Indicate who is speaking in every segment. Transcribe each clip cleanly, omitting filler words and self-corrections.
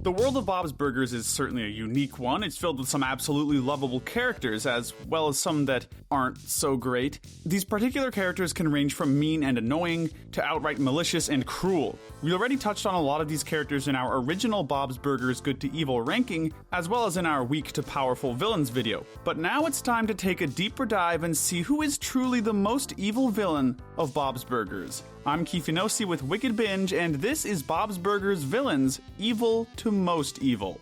Speaker 1: The world of Bob's Burgers is certainly a unique one. It's filled with some absolutely lovable characters, as well as some that aren't so great. These particular characters can range from mean and annoying to outright malicious and cruel. We already touched on a lot of these characters in our original Bob's Burgers Good to Evil ranking, as well as in our Weak to Powerful Villains video. But now it's time to take a deeper dive and see who is truly the most evil villain of Bob's Burgers. I'm Kifinosi with Wicked Binge, and this is Bob's Burgers Villains, Evil to Most Evil.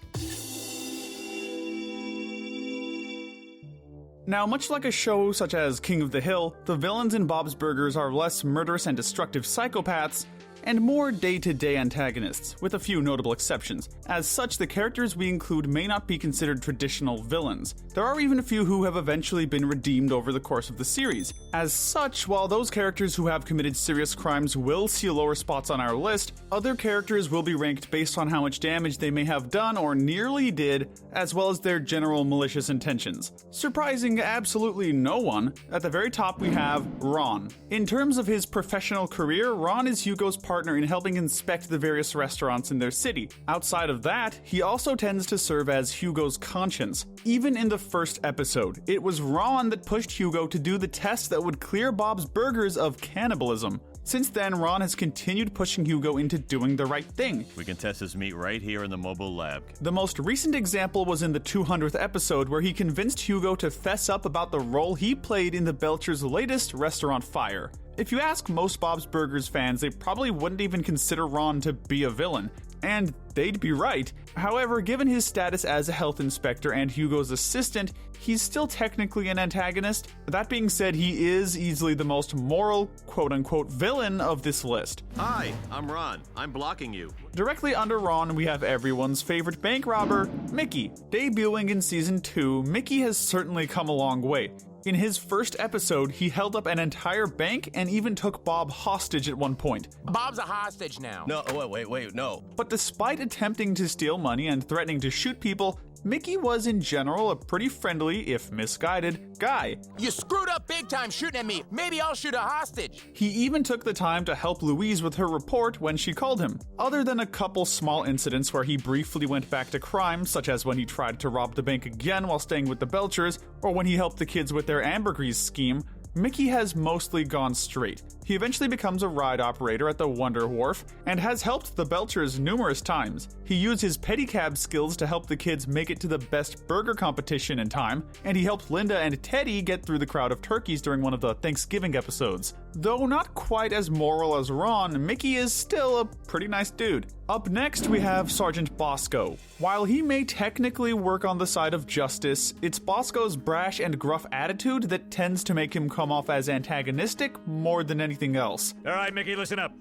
Speaker 1: Now, much like a show such as King of the Hill, the villains in Bob's Burgers are less murderous and destructive psychopaths, and more day-to-day antagonists, with a few notable exceptions. As such, the characters we include may not be considered traditional villains. There are even a few who have eventually been redeemed over the course of the series. As such, while those characters who have committed serious crimes will see lower spots on our list, other characters will be ranked based on how much damage they may have done or nearly did, as well as their general malicious intentions. Surprising absolutely no one, at the very top we have Ron. In terms of his professional career, Ron is Hugo's partner in helping inspect the various restaurants in their city. Outside of that, he also tends to serve as Hugo's conscience. Even in the first episode, it was Ron that pushed Hugo to do the test that would clear Bob's Burgers of cannibalism. Since then, Ron has continued pushing Hugo into doing the right thing.
Speaker 2: We can test his meat right here in the mobile lab.
Speaker 1: The most recent example was in the 200th episode, where he convinced Hugo to fess up about the role he played in the Belchers' latest restaurant fire. If you ask most Bob's Burgers fans, they probably wouldn't even consider Ron to be a villain. And they'd be right. However, given his status as a health inspector and Hugo's assistant, he's still technically an antagonist. That being said, he is easily the most moral, quote-unquote, villain of this list.
Speaker 2: Hi, I'm Ron. I'm blocking you.
Speaker 1: Directly under Ron, we have everyone's favorite bank robber, Mickey. Debuting in Season 2, Mickey has certainly come a long way. In his first episode, he held up an entire bank and even took Bob hostage at one point.
Speaker 3: Bob's a hostage now.
Speaker 2: No, wait, no.
Speaker 1: But despite attempting to steal money and threatening to shoot people, Mickey was in general a pretty friendly, if misguided, guy.
Speaker 3: You screwed up big time shooting at me. Maybe I'll shoot a hostage.
Speaker 1: He even took the time to help Louise with her report when she called him. Other than a couple small incidents where he briefly went back to crime, such as when he tried to rob the bank again while staying with the Belchers, or when he helped the kids with their ambergris scheme, Mickey has mostly gone straight. He eventually becomes a ride operator at the Wonder Wharf and has helped the Belchers numerous times. He used his pedicab skills to help the kids make it to the best burger competition in time, and he helped Linda and Teddy get through the crowd of turkeys during one of the Thanksgiving episodes. Though not quite as moral as Ron, Mickey is still a pretty nice dude. Up next, we have Sgt Bosco. While he may technically work on the side of justice, it's Bosco's brash and gruff attitude that tends to make him come off as antagonistic more than anything else.
Speaker 4: All right, Mickey, listen up.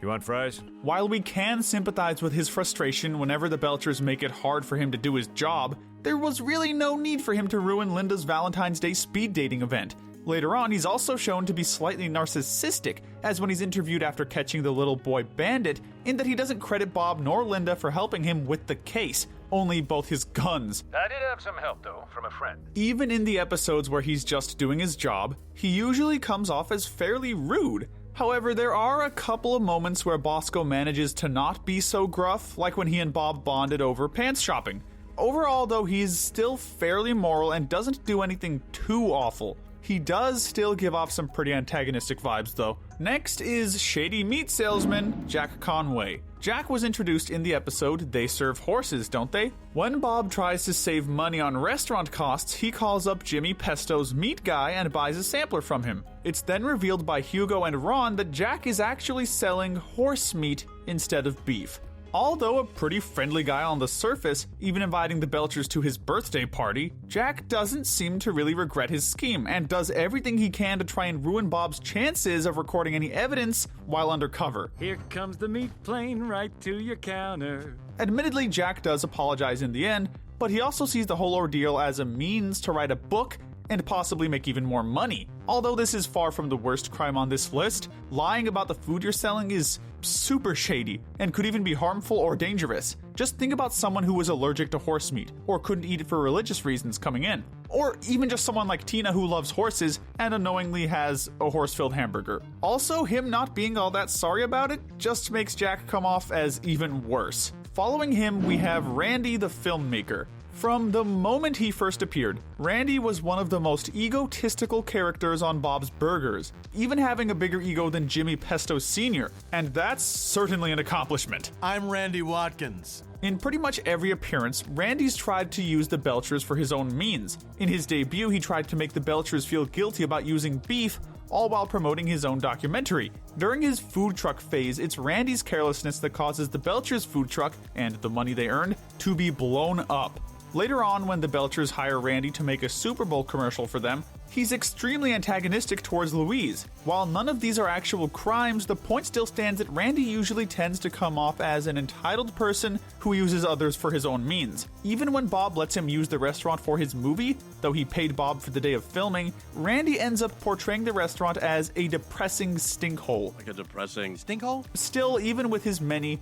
Speaker 4: You want fries?
Speaker 1: While we can sympathize with his frustration whenever the Belchers make it hard for him to do his job, there was really no need for him to ruin Linda's Valentine's Day speed dating event. Later on, he's also shown to be slightly narcissistic, as when he's interviewed after catching the little boy bandit, in that he doesn't credit Bob nor Linda for helping him with the case, only both his guns.
Speaker 4: I did have some help, though, from a friend.
Speaker 1: Even in the episodes where he's just doing his job, he usually comes off as fairly rude. However, there are a couple of moments where Bosco manages to not be so gruff, like when he and Bob bonded over pants shopping. Overall, though, he's still fairly moral and doesn't do anything too awful. He does still give off some pretty antagonistic vibes, though. Next is shady meat salesman Jack Conway. Jack was introduced in the episode They Serve Horses, Don't They? When Bob tries to save money on restaurant costs, he calls up Jimmy Pesto's meat guy and buys a sampler from him. It's then revealed by Hugo and Ron that Jack is actually selling horse meat instead of beef. Although a pretty friendly guy on the surface, even inviting the Belchers to his birthday party, Jack doesn't seem to really regret his scheme and does everything he can to try and ruin Bob's chances of recording any evidence while undercover.
Speaker 4: Here comes the meat plane right to your counter.
Speaker 1: Admittedly, Jack does apologize in the end, but he also sees the whole ordeal as a means to write a book and possibly make even more money. Although this is far from the worst crime on this list, lying about the food you're selling is super shady and could even be harmful or dangerous. Just think about someone who was allergic to horse meat or couldn't eat it for religious reasons coming in. Or even just someone like Tina who loves horses and unknowingly has a horse-filled hamburger. Also, him not being all that sorry about it just makes Jack come off as even worse. Following him, we have Randy the filmmaker. From the moment he first appeared, Randy was one of the most egotistical characters on Bob's Burgers, even having a bigger ego than Jimmy Pesto Sr., and that's certainly an accomplishment.
Speaker 5: I'm Randy Watkins.
Speaker 1: In pretty much every appearance, Randy's tried to use the Belchers for his own means. In his debut, he tried to make the Belchers feel guilty about using beef, all while promoting his own documentary. During his food truck phase, it's Randy's carelessness that causes the Belchers' food truck, and the money they earned, to be blown up. Later on, when the Belchers hire Randy to make a Super Bowl commercial for them, he's extremely antagonistic towards Louise. While none of these are actual crimes, the point still stands that Randy usually tends to come off as an entitled person who uses others for his own means. Even when Bob lets him use the restaurant for his movie, though he paid Bob for the day of filming, Randy ends up portraying the restaurant as a depressing stinkhole.
Speaker 5: Like a depressing stinkhole?
Speaker 1: Still, even with his many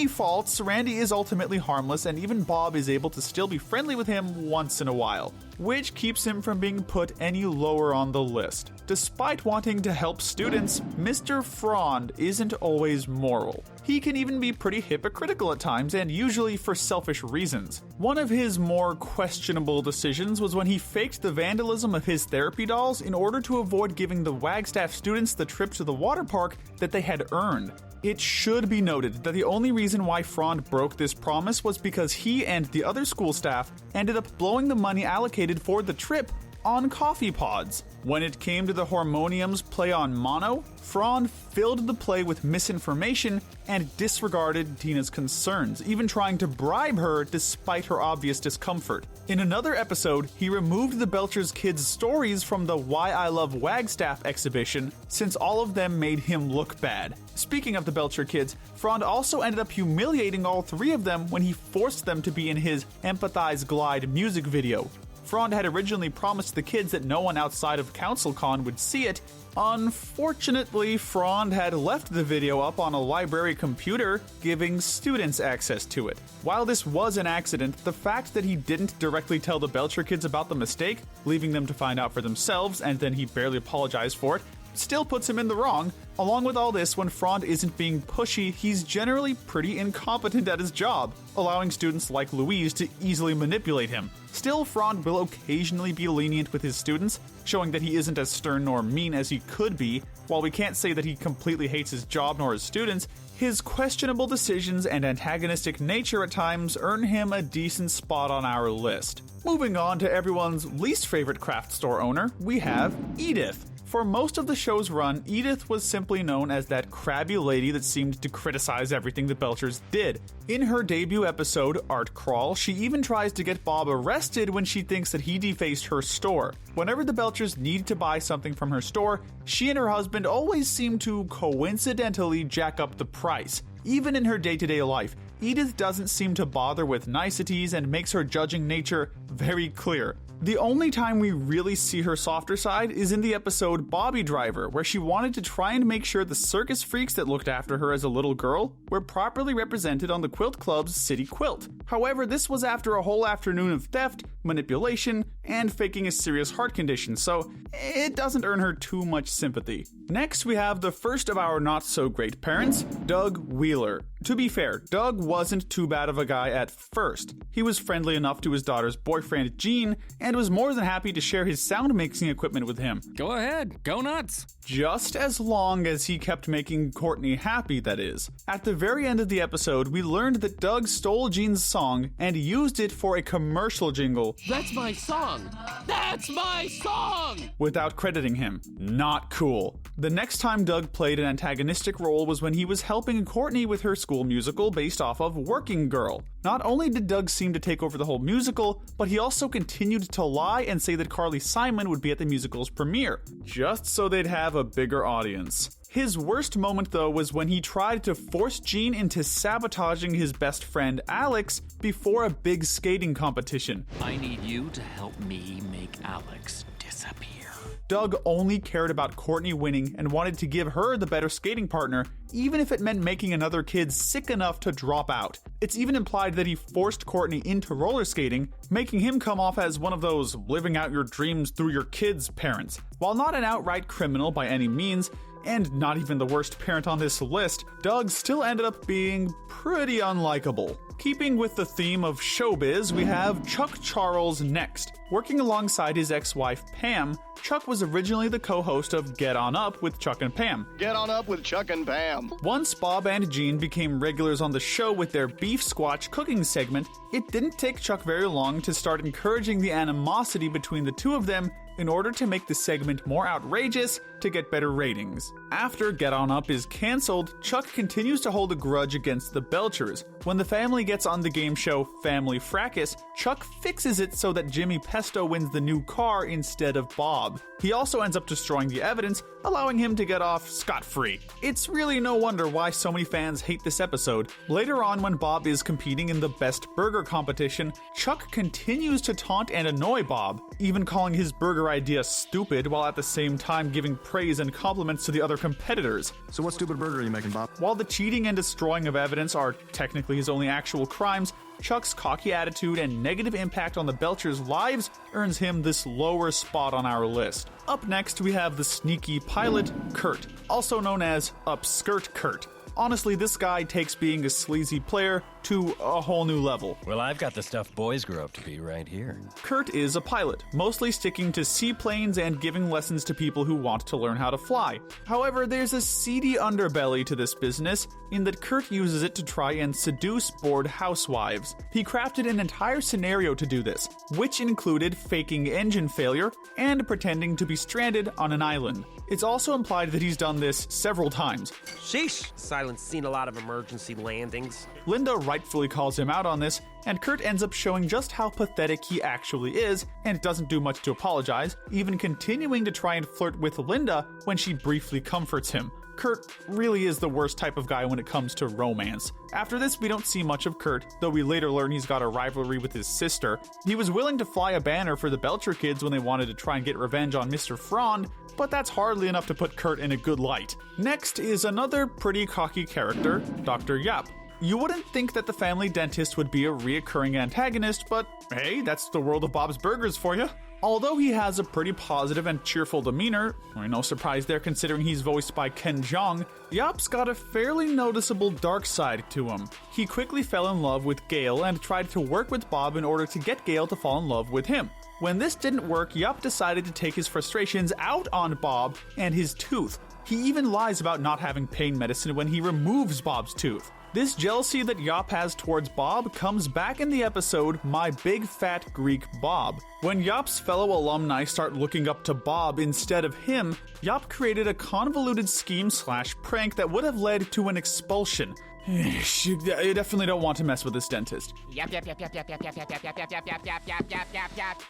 Speaker 1: faults, Randy is ultimately harmless, and even Bob is able to still be friendly with him once in a while, which keeps him from being put any lower on the list. Despite wanting to help students, Mr. Frond isn't always moral. He can even be pretty hypocritical at times, and usually for selfish reasons. One of his more questionable decisions was when he faked the vandalism of his therapy dolls in order to avoid giving the Wagstaff students the trip to the water park that they had earned. It should be noted that the only reason why Frond broke this promise was because he and the other school staff ended up blowing the money allocated for the trip on coffee pods. When it came to the Harmonium's play on mono, Frond filled the play with misinformation and disregarded Tina's concerns, even trying to bribe her despite her obvious discomfort. In another episode, he removed the Belchers kids' stories from the Why I Love Wagstaff exhibition, since all of them made him look bad. Speaking of the Belcher kids, Frond also ended up humiliating all three of them when he forced them to be in his Empathize Glide music video. Frond had originally promised the kids that no one outside of CouncilCon would see it. Unfortunately, Frond had left the video up on a library computer, giving students access to it. While this was an accident, the fact that he didn't directly tell the Belcher kids about the mistake, leaving them to find out for themselves, and then he barely apologized for it, still puts him in the wrong. Along with all this, when Frond isn't being pushy, he's generally pretty incompetent at his job, allowing students like Louise to easily manipulate him. Still, Frond will occasionally be lenient with his students, showing that he isn't as stern nor mean as he could be. While we can't say that he completely hates his job nor his students, his questionable decisions and antagonistic nature at times earn him a decent spot on our list. Moving on to everyone's least favorite craft store owner, we have Edith. For most of the show's run, Edith was simply known as that crabby lady that seemed to criticize everything the Belchers did. In her debut episode, Art Crawl, she even tries to get Bob arrested when she thinks that he defaced her store. Whenever the Belchers need to buy something from her store, she and her husband always seem to coincidentally jack up the price. Even in her day-to-day life, Edith doesn't seem to bother with niceties and makes her judging nature very clear. The only time we really see her softer side is in the episode Bobby Driver, where she wanted to try and make sure the circus freaks that looked after her as a little girl were properly represented on the Quilt Club's city quilt. However, this was after a whole afternoon of theft, manipulation, and faking a serious heart condition, so it doesn't earn her too much sympathy. Next, we have the first of our not-so-great parents, Doug Wheeler. To be fair, Doug wasn't too bad of a guy at first. He was friendly enough to his daughter's boyfriend, Gene, and was more than happy to share his sound mixing equipment with him.
Speaker 4: Go ahead, go nuts.
Speaker 1: Just as long as he kept making Courtney happy, that is. At the very end of the episode, we learned that Doug stole Gene's song and used it for a commercial jingle.
Speaker 6: That's my song! That's my song!
Speaker 1: Without crediting him. Not cool. The next time Doug played an antagonistic role was when he was helping Courtney with her school musical based off of Working Girl. Not only did Doug seem to take over the whole musical, but he also continued to lie and say that Carly Simon would be at the musical's premiere, just so they'd have a bigger audience. His worst moment, though, was when he tried to force Jean into sabotaging his best friend Alex before a big skating competition.
Speaker 6: I need you to help me make Alex disappear.
Speaker 1: Doug only cared about Courtney winning and wanted to give her the better skating partner, even if it meant making another kid sick enough to drop out. It's even implied that he forced Courtney into roller skating, making him come off as one of those living out your dreams through your kids' parents. While not an outright criminal by any means, and not even the worst parent on this list, Doug still ended up being pretty unlikable. Keeping with the theme of showbiz, we have Chuck Charles next. Working alongside his ex-wife Pam, Chuck was originally the co-host of Get On Up with Chuck and Pam.
Speaker 7: Get on up with Chuck and Pam.
Speaker 1: Once Bob and Jean became regulars on the show with their beef squatch cooking segment, it didn't take Chuck very long to start encouraging the animosity between the two of them in order to make the segment more outrageous to get better ratings. After Get On Up is cancelled, Chuck continues to hold a grudge against the Belchers. When the family gets on the game show Family Fracas, Chuck fixes it so that Jimmy Pesto wins the new car instead of Bob. He also ends up destroying the evidence, allowing him to get off scot-free. It's really no wonder why so many fans hate this episode. Later on, when Bob is competing in the Best Burger competition, Chuck continues to taunt and annoy Bob, even calling his burger idea stupid while at the same time giving praise and compliments to the other competitors.
Speaker 7: So what stupid burger are you making, Bob?
Speaker 1: While the cheating and destroying of evidence are technically his only actual crimes, Chuck's cocky attitude and negative impact on the Belchers' lives earns him this lower spot on our list. Up next, we have the sneaky pilot, Kurt, also known as Upskirt Kurt. Honestly, this guy takes being a sleazy player to a whole new level.
Speaker 8: Well, I've got the stuff boys grow up to be right here.
Speaker 1: Kurt is a pilot, mostly sticking to seaplanes and giving lessons to people who want to learn how to fly. However, there's a seedy underbelly to this business, in that Kurt uses it to try and seduce bored housewives. He crafted an entire scenario to do this, which included faking engine failure and pretending to be stranded on an island. It's also implied that he's done this several times.
Speaker 9: Sheesh, Silent's seen a lot of emergency landings.
Speaker 1: Linda rightfully calls him out on this, and Kurt ends up showing just how pathetic he actually is, and doesn't do much to apologize, even continuing to try and flirt with Linda when she briefly comforts him. Kurt really is the worst type of guy when it comes to romance. After this, we don't see much of Kurt, though we later learn he's got a rivalry with his sister. He was willing to fly a banner for the Belcher kids when they wanted to try and get revenge on Mr. Frond, but that's hardly enough to put Kurt in a good light. Next is another pretty cocky character, Dr. Yap. You wouldn't think that the family dentist would be a reoccurring antagonist, but hey, that's the world of Bob's Burgers for you. Although he has a pretty positive and cheerful demeanor, no surprise there considering he's voiced by Ken Jeong, Yap's got a fairly noticeable dark side to him. He quickly fell in love with Gail and tried to work with Bob in order to get Gail to fall in love with him. When this didn't work, Yap decided to take his frustrations out on Bob and his tooth. He even lies about not having pain medicine when he removes Bob's tooth. This jealousy that Yap has towards Bob comes back in the episode My Big Fat Greek Bob. When Yap's fellow alumni start looking up to Bob instead of him, Yap created a convoluted scheme/prank that would have led to an expulsion. You definitely don't want to mess with this dentist.
Speaker 3: Yap.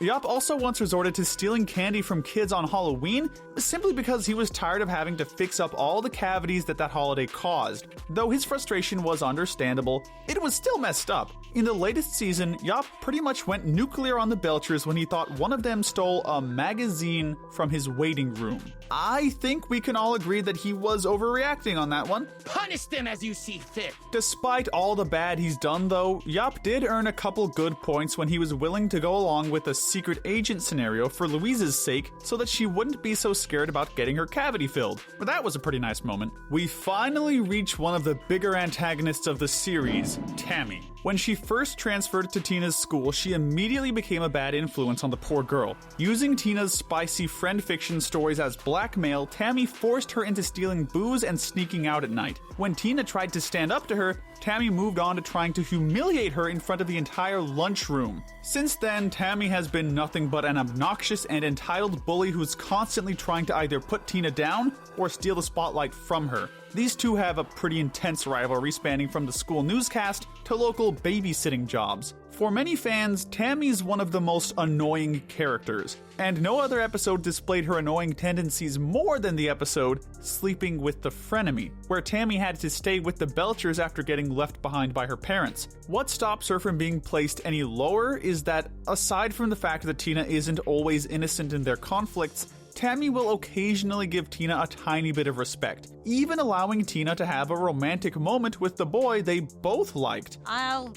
Speaker 1: Yap also once resorted to stealing candy from kids on Halloween, simply because he was tired of having to fix up all the cavities that holiday caused. Though his frustration was understandable, it was still messed up. In the latest season, Yap pretty much went nuclear on the Belchers when he thought one of them stole a magazine from his waiting room. I think we can all agree that he was overreacting on that one.
Speaker 6: Punish them as you see fit.
Speaker 1: Despite all the bad he's done though, Yap did earn a couple good points when he was willing to go along with a secret agent scenario for Louise's sake so that she wouldn't be so scared about getting her cavity filled. But that was a pretty nice moment. We finally reach one of the bigger antagonists of the series, Tammy. When she first transferred to Tina's school, she immediately became a bad influence on the poor girl. Using Tina's spicy friend fiction stories as blackmail, Tammy forced her into stealing booze and sneaking out at night. When Tina tried to stand up to her, Tammy moved on to trying to humiliate her in front of the entire lunchroom. Since then, Tammy has been nothing but an obnoxious and entitled bully who's constantly trying to either put Tina down or steal the spotlight from her. These two have a pretty intense rivalry spanning from the school newscast to local babysitting jobs. For many fans, Tammy's one of the most annoying characters, and no other episode displayed her annoying tendencies more than the episode Sleeping with the Frenemy, where Tammy had to stay with the Belchers after getting left behind by her parents. What stops her from being placed any lower is that, aside from the fact that Tina isn't always innocent in their conflicts, Tammy will occasionally give Tina a tiny bit of respect, even allowing Tina to have a romantic moment with the boy they both liked.
Speaker 10: I'll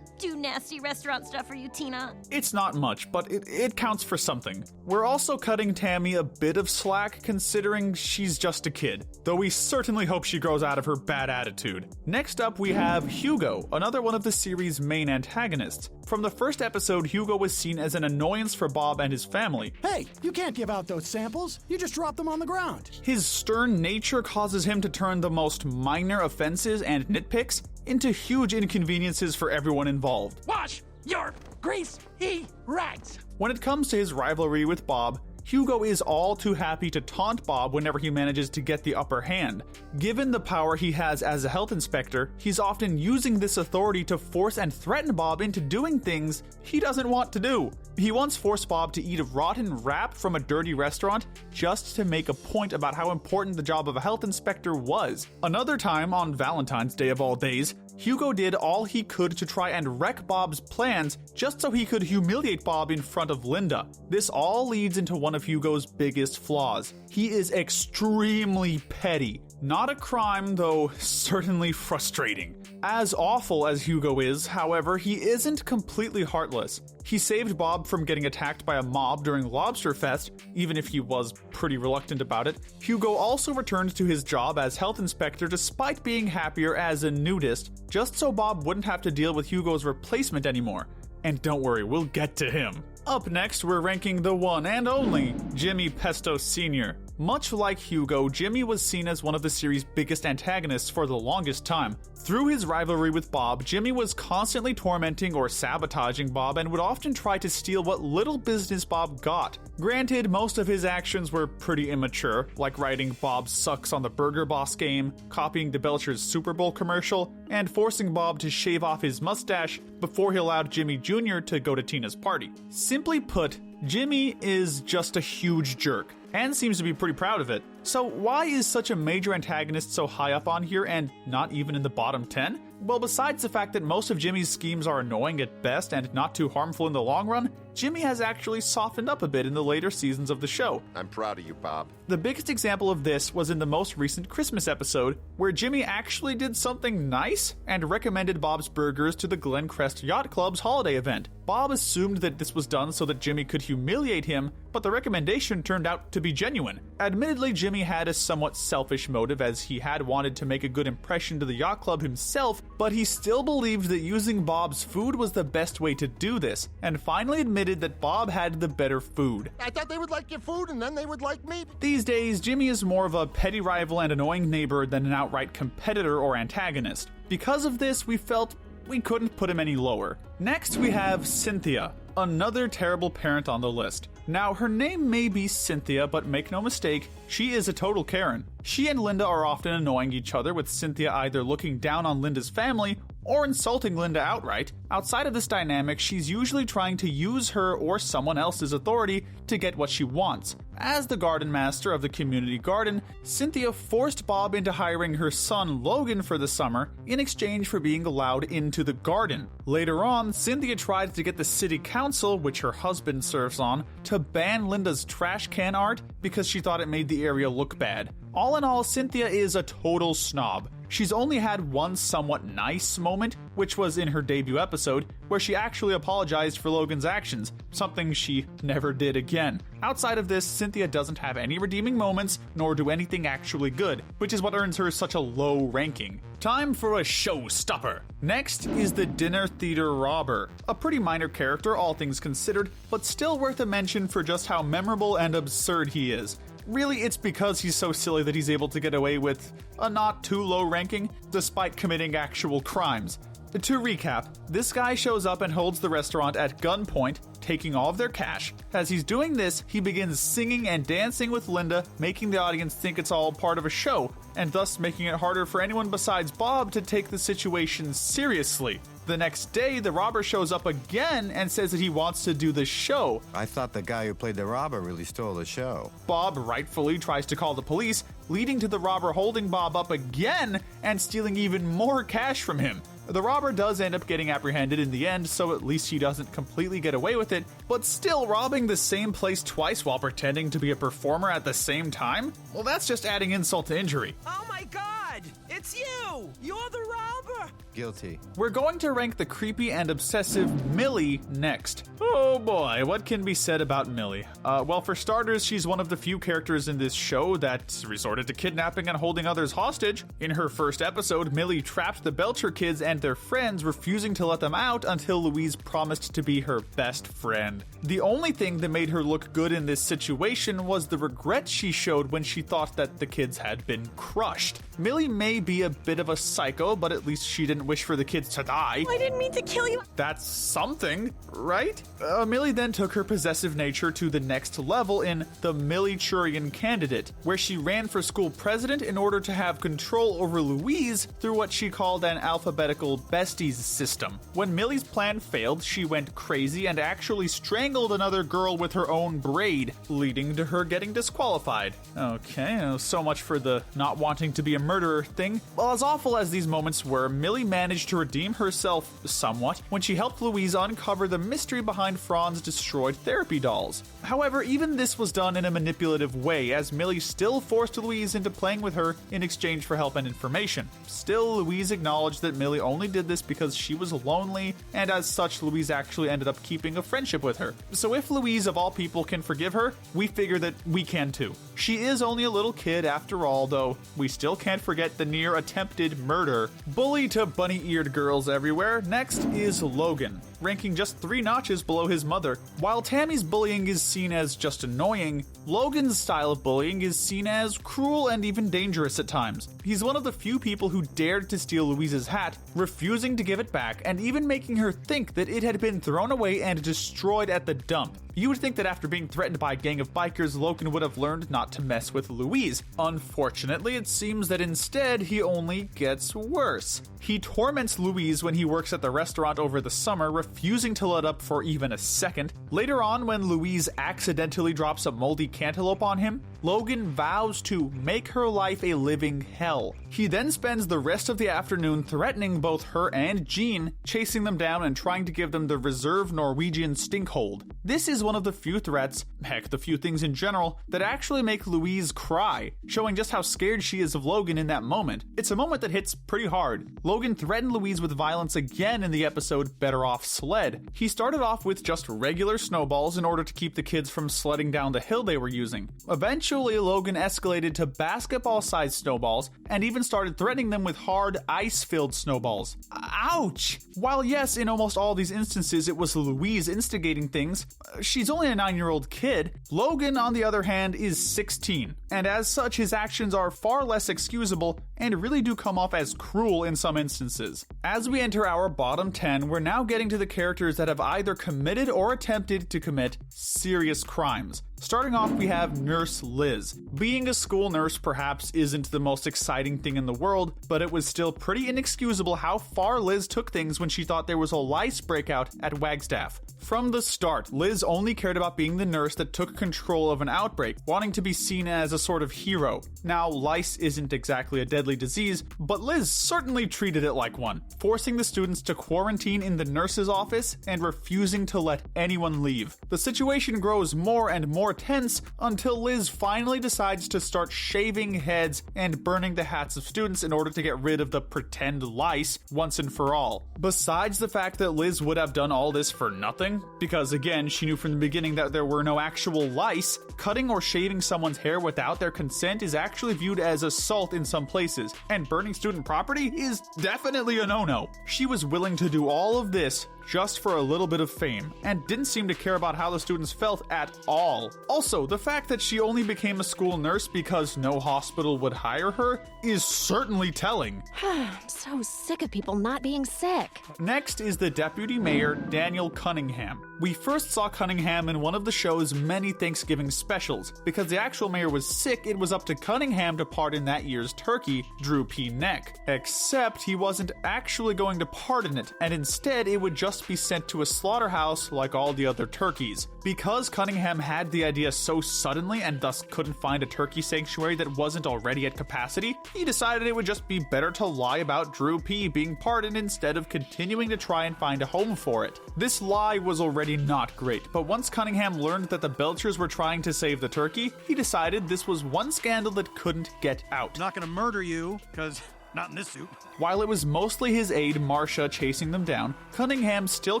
Speaker 10: do nasty restaurant stuff for you, Tina.
Speaker 1: It's not much, but it counts for something. We're also cutting Tammy a bit of slack considering she's just a kid, though we certainly hope she grows out of her bad attitude. Next up we have Hugo, another one of the series' main antagonists. From the first episode, Hugo was seen as an annoyance for Bob and his family.
Speaker 11: Hey, you can't give out those samples. You just drop them on the ground.
Speaker 1: His stern nature causes him to turn the most minor offenses and nitpicks into huge inconveniences for everyone involved.
Speaker 6: Wash your greasy rags.
Speaker 1: When it comes to his rivalry with Bob, Hugo is all too happy to taunt Bob whenever he manages to get the upper hand. Given the power he has as a health inspector, he's often using this authority to force and threaten Bob into doing things he doesn't want to do. He once forced Bob to eat a rotten wrap from a dirty restaurant just to make a point about how important the job of a health inspector was. Another time, on Valentine's Day of all days, Hugo did all he could to try and wreck Bob's plans just so he could humiliate Bob in front of Linda. This all leads into one of Hugo's biggest flaws. He is extremely petty. Not a crime, though certainly frustrating. As awful as Hugo is, however, he isn't completely heartless. He saved Bob from getting attacked by a mob during Lobster Fest, even if he was pretty reluctant about it. Hugo also returned to his job as health inspector despite being happier as a nudist, just so Bob wouldn't have to deal with Hugo's replacement anymore. And don't worry, we'll get to him. Up next, we're ranking the one and only Jimmy Pesto Sr. Much like Hugo, Jimmy was seen as one of the series' biggest antagonists for the longest time. Through his rivalry with Bob, Jimmy was constantly tormenting or sabotaging Bob and would often try to steal what little business Bob got. Granted, most of his actions were pretty immature, like writing Bob sucks on the Burger Boss game, copying the Belchers' Super Bowl commercial, and forcing Bob to shave off his mustache before he allowed Jimmy Jr. to go to Tina's party. Simply put, Jimmy is just a huge jerk, and seems to be pretty proud of it. So why is such a major antagonist so high up on here and not even in the bottom 10? Well, besides the fact that most of Jimmy's schemes are annoying at best and not too harmful in the long run, Jimmy has actually softened up a bit in the later seasons of the show.
Speaker 12: I'm proud of you, Bob.
Speaker 1: The biggest example of this was in the most recent Christmas episode, where Jimmy actually did something nice and recommended Bob's Burgers to the Glencrest Yacht Club's holiday event. Bob assumed that this was done so that Jimmy could humiliate him, but the recommendation turned out to be genuine. Admittedly, Jimmy had a somewhat selfish motive, as he had wanted to make a good impression to the yacht club himself, but he still believed that using Bob's food was the best way to do this, and finally admitted that Bob had the better food.
Speaker 12: I thought they would like your food and then they would like me.
Speaker 1: These days, Jimmy is more of a petty rival and annoying neighbor than an outright competitor or antagonist. Because of this, we felt we couldn't put him any lower. Next, we have Cynthia, another terrible parent on the list. Now, her name may be Cynthia, but make no mistake, she is a total Karen. She and Linda are often annoying each other, with Cynthia either looking down on Linda's family or insulting Linda outright. Outside of this dynamic, she's usually trying to use her or someone else's authority to get what she wants. As the garden master of the community garden, Cynthia forced Bob into hiring her son Logan for the summer in exchange for being allowed into the garden. Later on, Cynthia tried to get the city council, which her husband serves on, to ban Linda's trash can art because she thought it made the area look bad. All in all, Cynthia is a total snob. She's only had one somewhat nice moment, which was in her debut episode, where she actually apologized for Logan's actions, something she never did again. Outside of this, Cynthia doesn't have any redeeming moments, nor do anything actually good, which is what earns her such a low ranking. Time for a showstopper. Next is the dinner theater robber. A pretty minor character, all things considered, but still worth a mention for just how memorable and absurd he is. Really, it's because he's so silly that he's able to get away with a not too low ranking, despite committing actual crimes. To recap, this guy shows up and holds the restaurant at gunpoint, taking all of their cash. As he's doing this, he begins singing and dancing with Linda, making the audience think it's all part of a show, and thus making it harder for anyone besides Bob to take the situation seriously. The next day, the robber shows up again and says that he wants to do the show.
Speaker 13: I thought the guy who played the robber really stole the show.
Speaker 1: Bob rightfully tries to call the police, leading to the robber holding Bob up again and stealing even more cash from him. The robber does end up getting apprehended in the end, so at least he doesn't completely get away with it, but still robbing the same place twice while pretending to be a performer at the same time? Well, that's just adding insult to injury.
Speaker 9: Oh my god! It's you! You're the robber!
Speaker 13: Guilty.
Speaker 1: We're going to rank the creepy and obsessive Millie next. Oh boy, what can be said about Millie? Well, for starters, she's one of the few characters in this show that resorted to kidnapping and holding others hostage. In her first episode, Millie trapped the Belcher kids and their friends, refusing to let them out until Louise promised to be her best friend. The only thing that made her look good in this situation was the regret she showed when she thought that the kids had been crushed. Millie may be a bit of a psycho, but at least she didn't wish for the kids to die.
Speaker 10: I didn't mean to kill you.
Speaker 1: That's something, right? Millie then took her possessive nature to the next level in The Millie-Churian Candidate, where she ran for school president in order to have control over Louise through what she called an alphabetical besties system. When Millie's plan failed, she went crazy and actually strangled another girl with her own braid, leading to her getting disqualified. Okay, so much for the not wanting to be a murderer thing. Well, as awful as these moments were, Millie managed to redeem herself somewhat when she helped Louise uncover the mystery behind Frond's destroyed therapy dolls. However, even this was done in a manipulative way, as Millie still forced Louise into playing with her in exchange for help and information. Still, Louise acknowledged that Millie only did this because she was lonely, and as such, Louise actually ended up keeping a friendship with her. So if Louise, of all people, can forgive her, we figure that we can too. She is only a little kid after all, though we still can't forget the near attempted murder. Bully to bunny-eared girls everywhere, next is Logan, ranking just 3 notches below his mother. While Tammy's bullying is seen as just annoying, Logan's style of bullying is seen as cruel and even dangerous at times. He's one of the few people who dared to steal Louise's hat, refusing to give it back, and even making her think that it had been thrown away and destroyed at the dump. You would think that after being threatened by a gang of bikers, Logan would have learned not to mess with Louise. Unfortunately, it seems that instead he only gets worse. He torments Louise when he works at the restaurant over the summer, refusing to let up for even a second. Later on, when Louise accidentally drops a moldy cantaloupe on him, Logan vows to make her life a living hell. He then spends the rest of the afternoon threatening both her and Jean, chasing them down and trying to give them the reserve Norwegian stinkhold. This is one of the few threats, heck, the few things in general, that actually make Louise cry, showing just how scared she is of Logan in that moment. It's a moment that hits pretty hard. Logan threatened Louise with violence again in the episode Better Off Sled. He started off with just regular snowballs in order to keep the kids from sledding down the hill they were using. Eventually, Logan escalated to basketball-sized snowballs and even started threatening them with hard, ice-filled snowballs. Ouch! While yes, in almost all these instances it was Louise instigating things, she's only a 9-year-old kid. Logan, on the other hand, is 16, and as such his actions are far less excusable and really do come off as cruel in some instances. As we enter our bottom 10, we're now getting to the characters that have either committed or attempted to commit serious crimes. Starting off, we have Nurse Liz. Being a school nurse perhaps isn't the most exciting thing in the world, but it was still pretty inexcusable how far Liz took things when she thought there was a lice breakout at Wagstaff. From the start, Liz only cared about being the nurse that took control of an outbreak, wanting to be seen as a sort of hero. Now, lice isn't exactly a deadly disease, but Liz certainly treated it like one, forcing the students to quarantine in the nurse's office and refusing to let anyone leave. The situation grows more and more tense until Liz finally decides to start shaving heads and burning the hats of students in order to get rid of the pretend lice once and for all. Besides the fact that Liz would have done all this for nothing, because again, she knew from the beginning that there were no actual lice, cutting or shaving someone's hair without their consent is actually viewed as assault in some places, and burning student property is definitely a no-no. She was willing to do all of this just for a little bit of fame, and didn't seem to care about how the students felt at all. Also, the fact that she only became a school nurse because no hospital would hire her is certainly telling.
Speaker 14: I'm so sick of people not being sick.
Speaker 1: Next is the deputy mayor, Daniel Cunningham. We first saw Cunningham in one of the show's many Thanksgiving specials. Because the actual mayor was sick, it was up to Cunningham to pardon that year's turkey, Drew P. Neck. Except he wasn't actually going to pardon it, and instead it would just be sent to a slaughterhouse like all the other turkeys. Because Cunningham had the idea so suddenly and thus couldn't find a turkey sanctuary that wasn't already at capacity, he decided it would just be better to lie about Drew P. being pardoned instead of continuing to try and find a home for it. This lie was already not great, but once Cunningham learned that the Belchers were trying to save the turkey, he decided this was one scandal that couldn't get out.
Speaker 5: Not gonna murder you, because not in this suit.
Speaker 1: While it was mostly his aide, Marcia, chasing them down, Cunningham still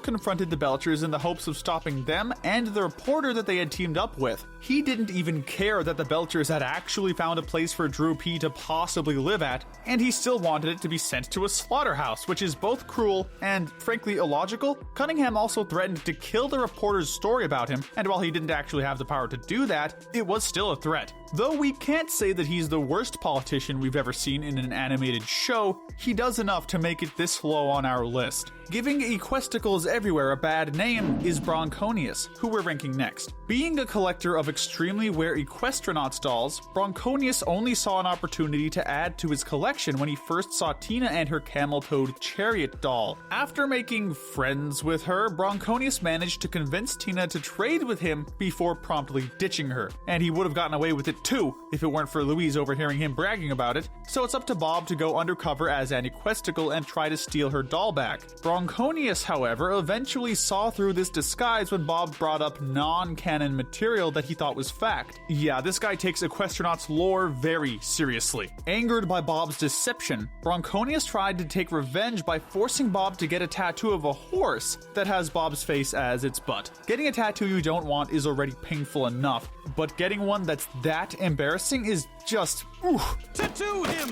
Speaker 1: confronted the Belchers in the hopes of stopping them and the reporter that they had teamed up with. He didn't even care that the Belchers had actually found a place for Drew P. to possibly live at, and he still wanted it to be sent to a slaughterhouse, which is both cruel and, frankly, illogical. Cunningham also threatened to kill the reporter's story about him, and while he didn't actually have the power to do that, it was still a threat. Though we can't say that he's the worst politician we've ever seen in an animated show, he does enough to make it this low on our list. Giving equesticles everywhere a bad name is Bronconius, who we're ranking next. Being a collector of extremely rare equestronauts dolls, Bronconius only saw an opportunity to add to his collection when he first saw Tina and her camel-toed chariot doll. After making friends with her, Bronconius managed to convince Tina to trade with him before promptly ditching her. And he would have gotten away with it too, if it weren't for Louise overhearing him bragging about it, so it's up to Bob to go undercover as an equesticle and try to steal her doll back. Bronconius, however, eventually saw through this disguise when Bob brought up non-canon material that he thought was fact. Yeah, this guy takes equestronauts lore very seriously. Angered by Bob's deception, Bronconius tried to take revenge by forcing Bob to get a tattoo of a horse that has Bob's face as its butt. Getting a tattoo you don't want is already painful enough, but getting one that's that embarrassing is just, oof.
Speaker 5: Tattoo him!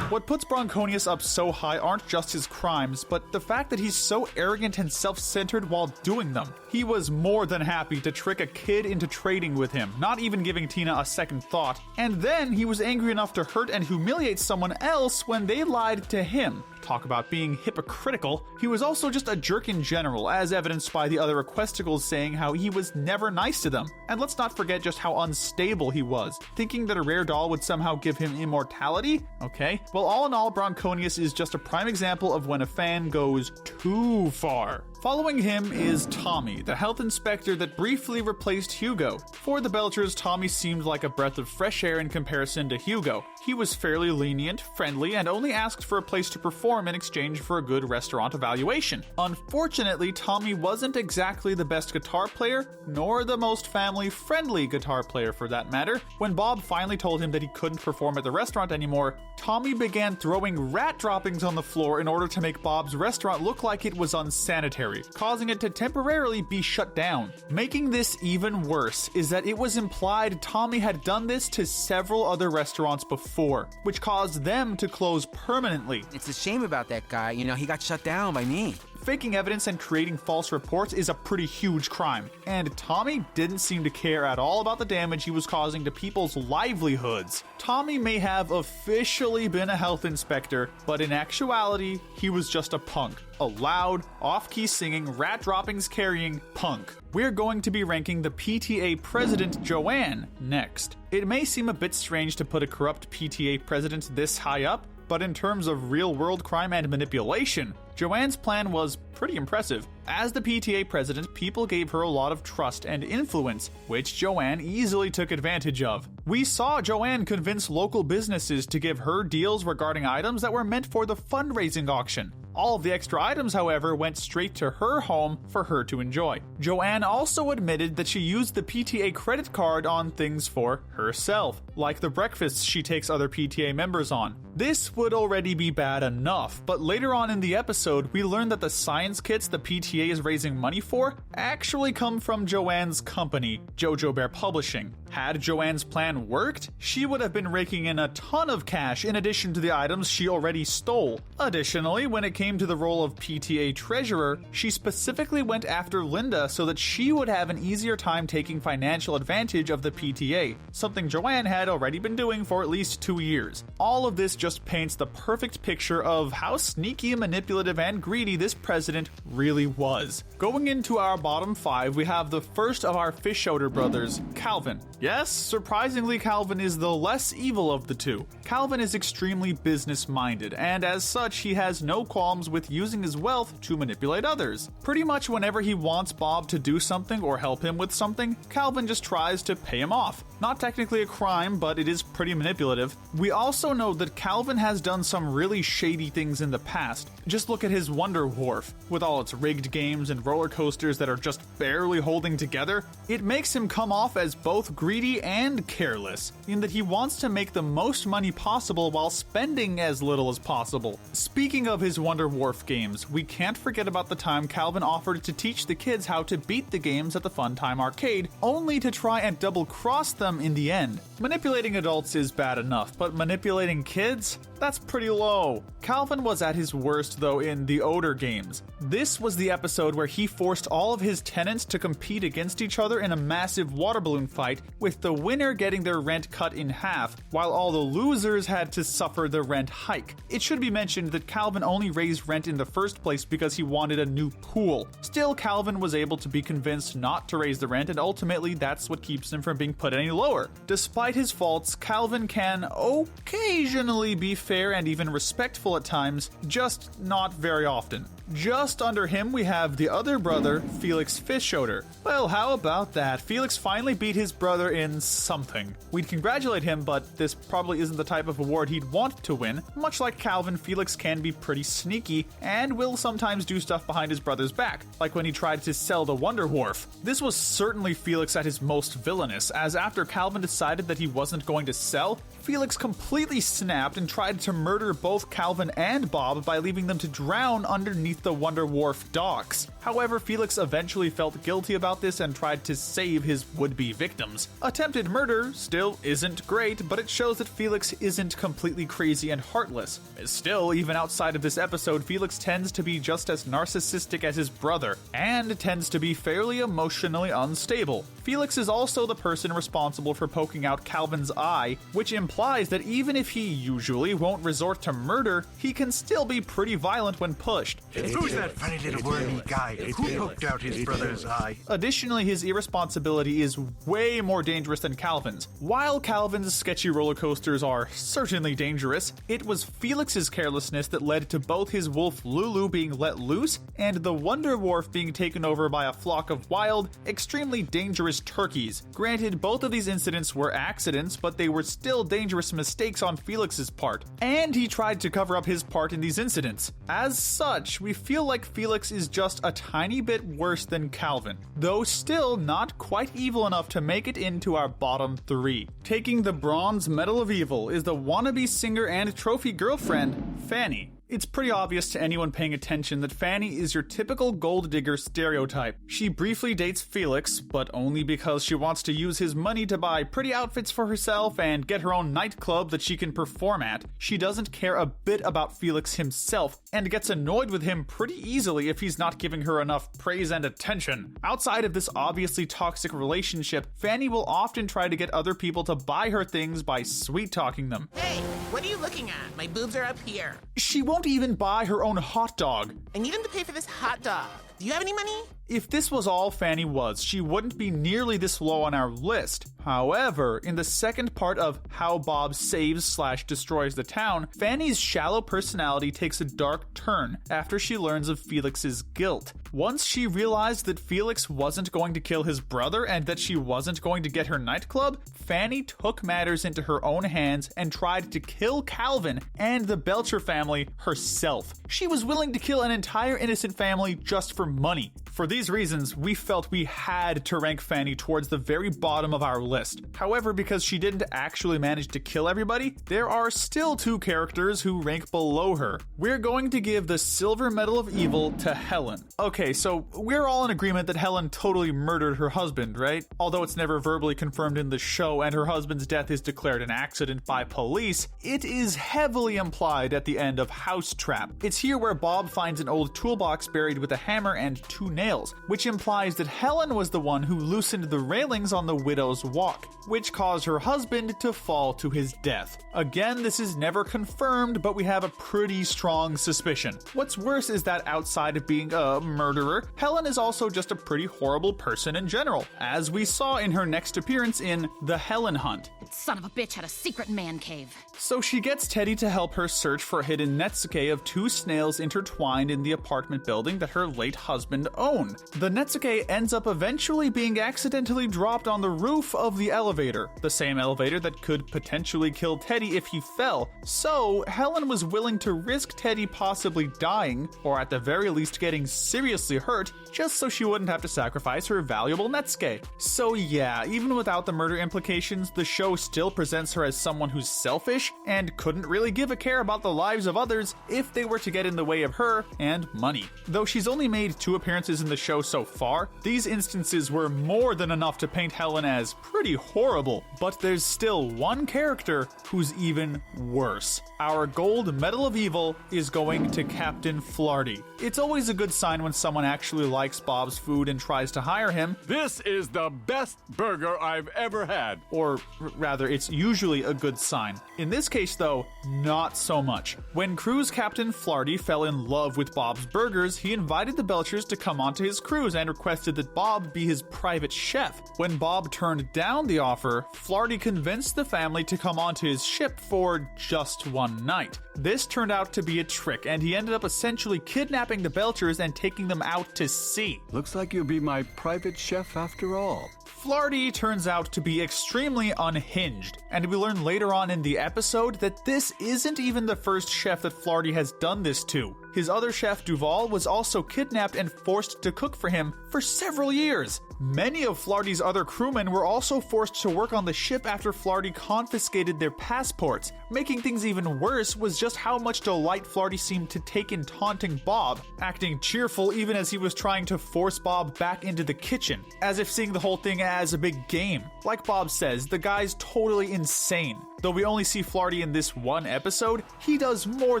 Speaker 1: What puts Bronconius up so high aren't just his crimes, but the fact that he's so arrogant and self-centered while doing them. He was more than happy to trick a kid into trading with him, not even giving Tina a second thought. And then he was angry enough to hurt and humiliate someone else when they lied to him. Talk about being hypocritical. He was also just a jerk in general, as evidenced by the other equesticles saying how he was never nice to them. And let's not forget just how unstable he was, thinking that a rare doll would somehow give him immortality? Okay. Well, all in all, Bronconius is just a prime example of when a fan goes too far. Following him is Tommy, the health inspector that briefly replaced Hugo. For the Belchers, Tommy seemed like a breath of fresh air in comparison to Hugo. He was fairly lenient, friendly, and only asked for a place to perform in exchange for a good restaurant evaluation. Unfortunately, Tommy wasn't exactly the best guitar player, nor the most family-friendly guitar player for that matter. When Bob finally told him that he couldn't perform at the restaurant anymore, Tommy began throwing rat droppings on the floor in order to make Bob's restaurant look like it was unsanitary, causing it to temporarily be shut down. Making this even worse is that it was implied Tommy had done this to several other restaurants before, which caused them to close permanently.
Speaker 3: It's a shame about that guy. You know, he got shut down by me.
Speaker 1: Faking evidence and creating false reports is a pretty huge crime, and Tommy didn't seem to care at all about the damage he was causing to people's livelihoods. Tommy may have officially been a health inspector, but in actuality, he was just a punk. A loud, off-key singing, rat droppings carrying punk. We're going to be ranking the PTA president, Joanne, next. It may seem a bit strange to put a corrupt PTA president this high up, but in terms of real-world crime and manipulation, Joanne's plan was pretty impressive. As the PTA president, people gave her a lot of trust and influence, which Joanne easily took advantage of. We saw Joanne convince local businesses to give her deals regarding items that were meant for the fundraising auction. All of the extra items, however, went straight to her home for her to enjoy. Joanne also admitted that she used the PTA credit card on things for herself, like the breakfasts she takes other PTA members on. This would already be bad enough, but later on in the episode, we learn that the science kits the PTA is raising money for actually come from Joanne's company, Jojo Bear Publishing. Had Joanne's plan worked, she would have been raking in a ton of cash in addition to the items she already stole. Additionally, when it came to the role of PTA treasurer, she specifically went after Linda so that she would have an easier time taking financial advantage of the PTA, something Joanne had already been doing for at least 2 years. All of this just paints the perfect picture of how sneaky, manipulative, and greedy this president really was. Going into our bottom 5, we have the first of our fish-outer brothers, Calvin. Yes, surprisingly, Calvin is the less evil of the two. Calvin is extremely business-minded, and as such, he has no qualms with using his wealth to manipulate others. Pretty much whenever he wants Bob to do something or help him with something, Calvin just tries to pay him off. Not technically a crime, but it is pretty manipulative. We also know that Calvin has done some really shady things in the past. Just look at his Wonder Wharf. With all its rigged games and roller coasters that are just barely holding together, it makes him come off as both greedy and careless, in that he wants to make the most money possible while spending as little as possible. Speaking of his Wonder Wharf games, we can't forget about the time Calvin offered to teach the kids how to beat the games at the Fun Time Arcade, only to try and double-cross them in the end. Manipulating adults is bad enough, but manipulating kids? That's pretty low. Calvin was at his worst, though, in the Odor games. This was the episode where he forced all of his tenants to compete against each other in a massive water balloon fight, with the winner getting their rent cut in half, while all the losers had to suffer the rent hike. It should be mentioned that Calvin only raised rent in the first place because he wanted a new pool. Still, Calvin was able to be convinced not to raise the rent, and ultimately that's what keeps him from being put any lower. Despite his faults, Calvin can occasionally be fair and even respectful at times, just not very often. Just under him, we have the other brother, Felix Fischoder. Well, how about that? Felix finally beat his brother in something. We'd congratulate him, but this probably isn't the type of award he'd want to win. Much like Calvin, Felix can be pretty sneaky, and will sometimes do stuff behind his brother's back, like when he tried to sell the Wonder Wharf. This was certainly Felix at his most villainous, as after Calvin decided that he wasn't going to sell, Felix completely snapped and tried to murder both Calvin and Bob by leaving them to drown underneath the Wonder Wharf docks. However, Felix eventually felt guilty about this and tried to save his would-be victims. Attempted murder still isn't great, but it shows that Felix isn't completely crazy and heartless. Still, even outside of this episode, Felix tends to be just as narcissistic as his brother, and tends to be fairly emotionally unstable. Felix is also the person responsible for poking out Calvin's eye, which implies that even if he usually won't resort to murder, he can still be pretty violent when pushed.
Speaker 5: Who's that funny little wormy guy who poked out his brother's eye?
Speaker 1: Additionally, his irresponsibility is way more dangerous than Calvin's. While Calvin's sketchy roller coasters are certainly dangerous, it was Felix's carelessness that led to both his wolf Lulu being let loose and the Wonder Wharf being taken over by a flock of wild, extremely dangerous turkeys. Granted, both of these incidents were accidents, but they were still dangerous mistakes on Felix's part, and he tried to cover up his part in these incidents. As such, we feel like Felix is just a tiny bit worse than Calvin, though still not quite evil enough to make it into our bottom 3. Taking the Bronze Medal of Evil is the wannabe singer and trophy girlfriend, Fanny. It's pretty obvious to anyone paying attention that Fanny is your typical gold digger stereotype. She briefly dates Felix, but only because she wants to use his money to buy pretty outfits for herself and get her own nightclub that she can perform at. She doesn't care a bit about Felix himself, and gets annoyed with him pretty easily if he's not giving her enough praise and attention. Outside of this obviously toxic relationship, Fanny will often try to get other people to buy her things by sweet-talking them.
Speaker 3: Hey, what are you looking at? My boobs are up here.
Speaker 1: She won't even buy her own hot dog.
Speaker 3: I need him to pay for this hot dog. Do you have any money?
Speaker 1: If this was all Fanny was, she wouldn't be nearly this low on our list. However, in the second part of How Bob Saves/Destroys the Town, Fanny's shallow personality takes a dark turn after she learns of Felix's guilt. Once she realized that Felix wasn't going to kill his brother and that she wasn't going to get her nightclub, Fanny took matters into her own hands and tried to kill Calvin and the Belcher family herself. She was willing to kill an entire innocent family just for for money. For these reasons, we felt we had to rank Fanny towards the very bottom of our list. However, because she didn't actually manage to kill everybody, there are still 2 characters who rank below her. We're going to give the Silver Medal of Evil to Helen. Okay, so we're all in agreement that Helen totally murdered her husband, right? Although it's never verbally confirmed in the show and her husband's death is declared an accident by police, it is heavily implied at the end of House Trap. It's here where Bob finds an old toolbox buried with a hammer and 2 nails, which implies that Helen was the one who loosened the railings on the widow's walk, which caused her husband to fall to his death. Again, this is never confirmed, but we have a pretty strong suspicion. What's worse is that outside of being a murderer, Helen is also just a pretty horrible person in general, as we saw in her next appearance in The Helen Hunt.
Speaker 10: Son of a bitch had a secret man cave.
Speaker 1: So she gets Teddy to help her search for a hidden netsuke of 2 snails intertwined in the apartment building that her late husband owned. The netsuke ends up eventually being accidentally dropped on the roof of the elevator, the same elevator that could potentially kill Teddy if he fell. So Helen was willing to risk Teddy possibly dying, or at the very least getting seriously hurt, just so she wouldn't have to sacrifice her valuable netsuke. So yeah, even without the murder implications, the show still presents her as someone who's selfish and couldn't really give a care about the lives of others if they were to get in the way of her and money. Though she's only made 2 appearances in the show so far, these instances were more than enough to paint Helen as pretty horrible. But there's still one character who's even worse. Our gold medal of evil is going to Captain Floridi. It's always a good sign when someone actually likes Bob's food and tries to hire him.
Speaker 4: This is the best burger I've ever had.
Speaker 1: Or rather, it's usually a good sign. In this case, though, not so much. When cruise captain Floridi fell in love with Bob's burgers, he invited the Belchers to come onto his cruise and requested that Bob be his private chef. When Bob turned down the offer, Floridi convinced the family to come onto his ship for just one night. This turned out to be a trick, and he ended up essentially kidnapping the Belchers and taking them out to sea.
Speaker 4: Looks like you'll be my private chef after all.
Speaker 1: Floridi turns out to be extremely unhinged, and we learn later on in the episode that this isn't even the first chef that Floridi has done this to. His other chef, Duval, was also kidnapped and forced to cook for him for several years. Many of Floridi's other crewmen were also forced to work on the ship after Floridi confiscated their passports. Making things even worse was just how much delight Floridi seemed to take in taunting Bob, acting cheerful even as he was trying to force Bob back into the kitchen, as if seeing the whole thing as a big game. Like Bob says, the guy's totally insane. Though we only see Floridi in this one episode, he does more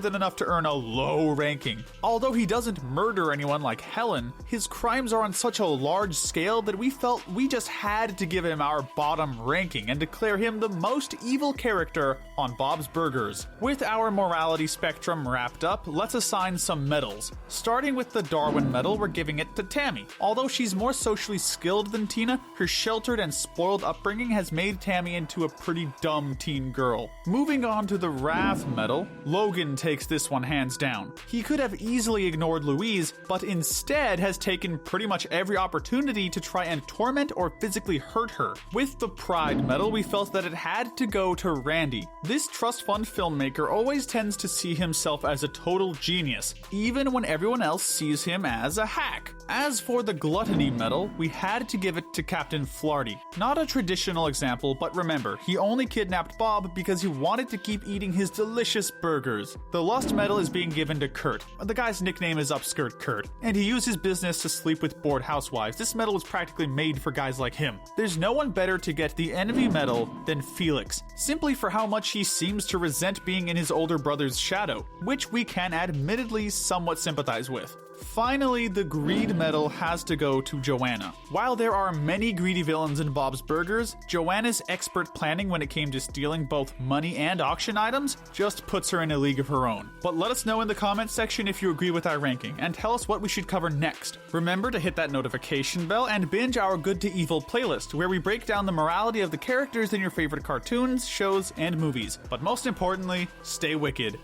Speaker 1: than enough to earn a low ranking. Although he doesn't murder anyone like Helen, his crimes are on such a large scale that we felt we just had to give him our bottom ranking and declare him the most evil character on Bob's Burgers. With our morality spectrum wrapped up, let's assign some medals. Starting with the Darwin medal, we're giving it to Tammy. Although she's more socially skilled than Tina, her sheltered and spoiled upbringing has made Tammy into a pretty dumb teen girl. Moving on to the Wrath medal, Logan takes this one hands down. He could have easily ignored Louise, but instead has taken pretty much every opportunity to try and torment or physically hurt her. With the Pride medal, we felt that it had to go to Randy. This trust fund filmmaker always tends to see himself as a total genius, even when everyone else sees him as a hack. As for the Gluttony medal, we had to give it to Captain Floridi. Not a traditional example, but remember, he only kidnapped Bob because he wanted to keep eating his delicious burgers. The Lust medal is being given to Kurt. The guy's nickname is Upskirt Kurt, and he used his business to sleep with bored housewives. This medal was practically made for guys like him. There's no one better to get the Envy medal than Felix, simply for how much he seems to resent being in his older brother's shadow, which we can admittedly somewhat sympathize with. Finally, the Greed medal has to go to Joanna. While there are many greedy villains in Bob's Burgers, Joanna's expert planning when it came to stealing both money and auction items just puts her in a league of her own. But let us know in the comments section if you agree with our ranking, and tell us what we should cover next. Remember to hit that notification bell and binge our Good to Evil playlist, where we break down the morality of the characters in your favorite cartoons, shows, and movies. But most importantly, stay wicked.